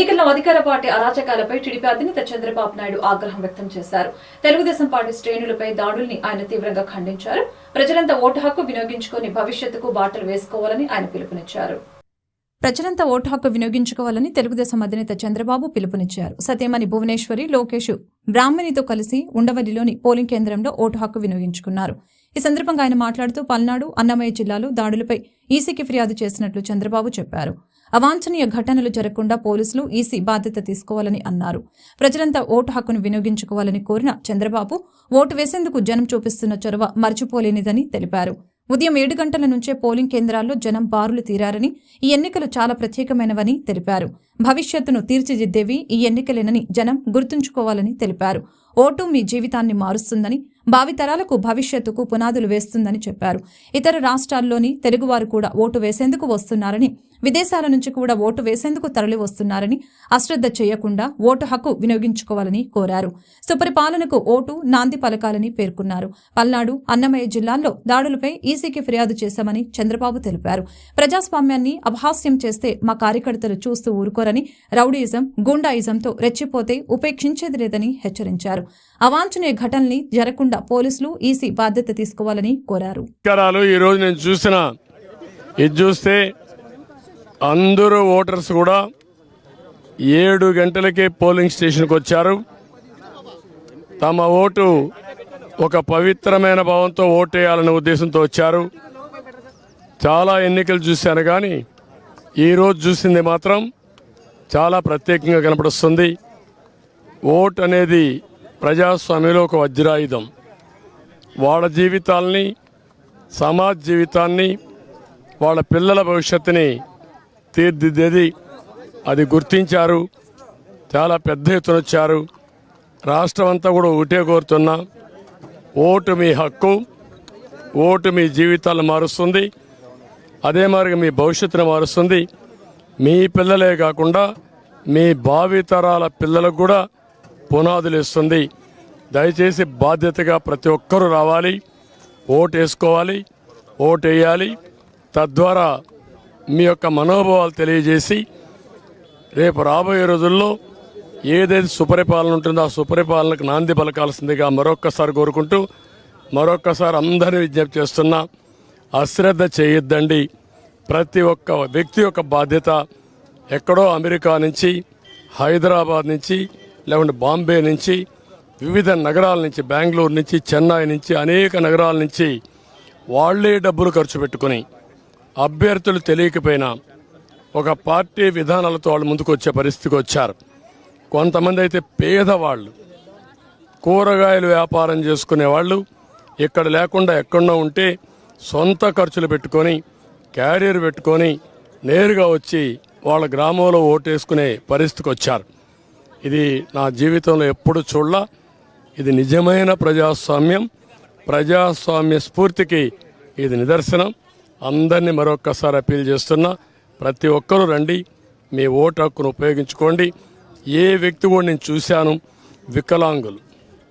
ఎన్నికల్లో అధికార party అరాచకాలపై TDP అధినేత చంద్రబాబు నాయుడు ఆగ్రహం వ్యక్తం చేశారు. తెలుగుదేశం పార్టీ శ్రేణులపై దాడుల్ని ఆయన తీవ్రంగా ఖండించారు. ప్రజలంతా ఓటు హక్కు వినియోగించుకుని భవిష్యత్తుకు బాటలు వేసుకోవాలని ఆయన పిలుపునిచ్చారు. ప్రజలంతా ఓటు హక్కు వినియోగించుకోవాలని తెలుగుదేశం అధినేత చంద్రబాబు పిలుపునిచ్చారు. సతీమణి భువనేశ్వరి, లోకేష్ బ్రాహ్మణితో కలిసి ఉండవల్లిలోని పోలింగ్ కేంద్రంలో ఓటు హక్కు వినియోగించుకున్నారు. ఈ సందర్భంగా ఆయన మాట్లాడుతూ పల్నాడు, అన్నమయ్య జిల్లాలో దాడులపై ఈసీకి ఫిర్యాదు చేసినట్లు చంద్రబాబు చెప్పారు. అవాంఛనీయ ఘటనలు జరగకుండా పోలీసులు, ఈసీ బాధ్యత తీసుకోవాలని అన్నారు. ప్రజలంతా ఓటు హక్కును వినియోగించుకోవాలని కోరిన చంద్రబాబు ఓటు వేసేందుకు జనం చూపిస్తున్న చొరవ మర్చిపోలేనిదని తెలిపారు. ఉదయం 7 గంటల నుంచే పోలింగ్ కేంద్రాల్లో జనం బారులు తీరారని, ఈ ఎన్నికలు చాలా ప్రత్యేకమైనవని తెలిపారు. భవిష్యత్తును తీర్చిదిద్దేవి ఈ ఎన్నికలేనని జనం గుర్తుంచుకోవాలని తెలిపారు. ఓటు మీ జీవితాన్ని మారుస్తుందని, భావితరాలకు భవిష్యత్తుకు పునాదులు వేస్తుందని చెప్పారు. ఇతర రాష్ట్రాల్లోని తెలుగువారు కూడా ఓటు వేసేందుకు వస్తున్నారని, విదేశాల నుంచి కూడా ఓటు వేసేందుకు తరలి వస్తున్నారని, అశ్రద్ధ చేయకుండా ఓటు హక్కు వినియోగించుకోవాలని కోరారు. సుపరిపాలనకు ఓటు నాంది పలకాలని పేర్కొన్నారు. పల్నాడు, అన్నమయ్య జిల్లాల్లో దాడులపై ఈసీకి ఫిర్యాదు చేశామని చంద్రబాబు తెలిపారు. ప్రజాస్వామ్యాన్ని అపహాస్యం చేస్తే మా కార్యకర్తలు చూస్తూ ఊరుకోరని, రౌడీయిజం, గూండాయిజంతో రెచ్చిపోతే ఉపేక్షించేది లేదని హెచ్చరించారు. అవాంఛనీయ ఘటనల్ని జరగకుండా పోలీసులు, ఈసీ బాధ్యత తీసుకోవాలని కోరారు. అందరూ ఓటర్స్ కూడా 7 గంటలకే పోలింగ్ స్టేషన్కి వచ్చారు. తమ ఓటు ఒక పవిత్రమైన భావంతో ఓటేయాలనే ఉద్దేశంతో వచ్చారు. చాలా ఎన్నికలు చూశాను, కానీ ఈరోజు చూసింది మాత్రం చాలా ప్రత్యేకంగా కనపడుస్తుంది. ఓటు అనేది ప్రజాస్వామ్యంలో ఒక వజ్రాయుధం. వాళ్ళ జీవితాల్ని, సమాజ జీవితాన్ని, వాళ్ళ పిల్లల భవిష్యత్తుని తీర్చిదిద్దేది. అది గుర్తించారు. చాలా పెద్ద ఎత్తున వచ్చారు. రాష్ట్రం అంతా కూడా ఒకటే కోరుతున్నా, ఓటు మీ హక్కు, ఓటు మీ జీవితాలను మారుస్తుంది. అదే మాదిరిగా మీ భవిష్యత్తును మారుస్తుంది. మీ పిల్లలే కాకుండా మీ భావితరాల పిల్లలకు కూడా పునాదులు ఇస్తుంది. దయచేసి బాధ్యతగా ప్రతి ఒక్కరూ రావాలి, ఓటు వేసుకోవాలి, ఓటు వేయాలి. తద్వారా మీ యొక్క మనోభావాలు తెలియజేసి రేపు రాబోయే రోజుల్లో ఏదైతే సుపరిపాలన ఉంటుందో ఆ సుపరిపాలనకు నాంది పలకాల్సిందిగా మరొక్కసారి కోరుకుంటూ, మరొక్కసారి అందరినీ విజ్ఞప్తి చేస్తున్నా, అశ్రద్ధ చేయొద్దండి. ప్రతి ఒక్క వ్యక్తి యొక్క బాధ్యత. ఎక్కడో అమెరికా నుంచి, హైదరాబాద్ నుంచి, లేకుంటే బాంబే నుంచి, వివిధ నగరాల నుంచి, బెంగళూరు నుంచి, చెన్నై నుంచి, అనేక నగరాల నుంచి వాళ్లే డబ్బులు ఖర్చు పెట్టుకుని అభ్యర్థులు తెలియకపోయినా ఒక పార్టీ విధానాలతో వాళ్ళు ముందుకు వచ్చే పరిస్థితికి వచ్చారు. కొంతమంది అయితే పేదవాళ్ళు, కూరగాయలు వ్యాపారం చేసుకునేవాళ్ళు, ఇక్కడ లేకుండా ఎక్కడో ఉంటే సొంత ఖర్చులు పెట్టుకొని, క్యారియర్ పెట్టుకొని నేరుగా వచ్చి వాళ్ళ గ్రామంలో ఓటేసుకునే పరిస్థితికి వచ్చారు. ఇది నా జీవితంలో ఎప్పుడు చూడలా. ఇది నిజమైన ప్రజాస్వామ్యం, ప్రజాస్వామ్య స్ఫూర్తికి ఇది నిదర్శనం. అందరినీ మరొక్కసారి అప్పీల్ చేస్తున్నా, ప్రతి ఒక్కరూ రండి, మీ ఓటు హక్కును ఉపయోగించుకోండి. ఏ వ్యక్తి కూడా నేను చూశాను, వికలాంగులు,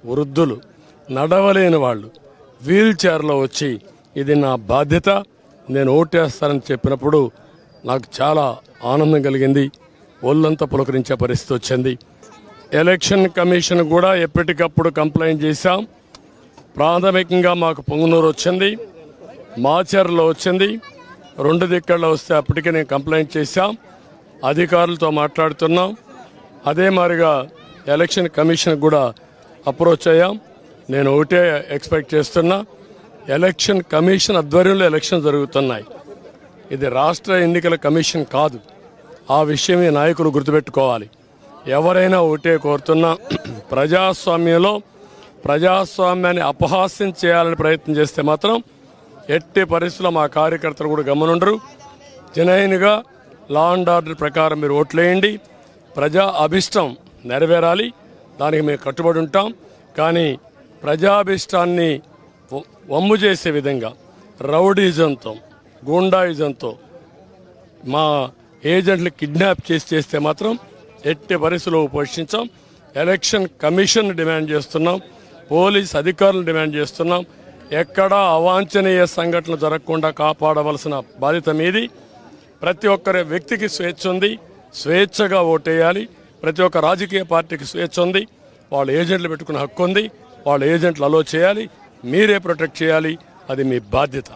వృద్ధులు, నడవలేని వాళ్ళు వీల్ చైర్లో వచ్చి ఇది నా బాధ్యత, నేను ఓటేస్తానని చెప్పినప్పుడు నాకు చాలా ఆనందం కలిగింది. ఒళ్ళంతా పులకరించే పరిస్థితి వచ్చింది. ఎలక్షన్ కమిషన్ కూడా ఎప్పటికప్పుడు కంప్లైంట్ చేశాం. ప్రాథమికంగా మాకు పొంగునూరు వచ్చింది, మాచర్లో వచ్చింది, 2 దిక్కల్లో వస్తే అప్పటికే నేను కంప్లైంట్ చేశాం. అధికారులతో మాట్లాడుతున్నాం. అదే మాదిరిగా ఎలక్షన్ కమిషన్ కూడా అప్రోచ్ అయ్యాం. నేను ఒకటే ఎక్స్పెక్ట్ చేస్తున్నా, ఎలక్షన్ కమిషన్ ఆధ్వర్యంలో ఎలక్షన్ జరుగుతున్నాయి. ఇది రాష్ట్ర ఎన్నికల కమిషన్ కాదు. ఆ విషయం ఈ నాయకులు గుర్తుపెట్టుకోవాలి. ఎవరైనా ఒకటే కోరుతున్నా, ప్రజాస్వామ్యంలో ప్రజాస్వామ్యాన్ని అపహాస్యం చేయాలని ప్రయత్నం చేస్తే మాత్రం ఎట్టి పరిస్థితుల్లో మా కార్యకర్తలు కూడా గమనుండరు. జనైన్గా లా అండ్ ఆర్డర్ ప్రకారం మీరు ఓట్లేయండి. ప్రజా అభిష్టం నెరవేరాలి, దానికి మేము కట్టుబడి ఉంటాం. కానీ ప్రజాభిష్టాన్ని వమ్ము చేసే విధంగా రౌడీజంతో, గూండాయిజంతో మా ఏజెంట్లు కిడ్నాప్ చేస్తే మాత్రం ఎట్టి పరిస్థితుల్లో పోషించాం. ఎలక్షన్ కమిషన్ డిమాండ్ చేస్తున్నాం, పోలీస్ అధికారులను డిమాండ్ చేస్తున్నాం. ఎక్కడా అవాంఛనీయ సంఘటనలు జరగకుండా కాపాడవలసిన బాధ్యత మీది. ప్రతి ఒక్కరి వ్యక్తికి స్వేచ్ఛ ఉంది, స్వేచ్ఛగా ఓటేయాలి. ప్రతి ఒక్క రాజకీయ పార్టీకి స్వేచ్ఛ ఉంది, వాళ్ళ ఏజెంట్లు పెట్టుకునే హక్కు ఉంది, వాళ్ళ ఏజెంట్లు అలో చేయాలి, మీరే ప్రొటెక్ట్ చేయాలి, అది మీ బాధ్యత.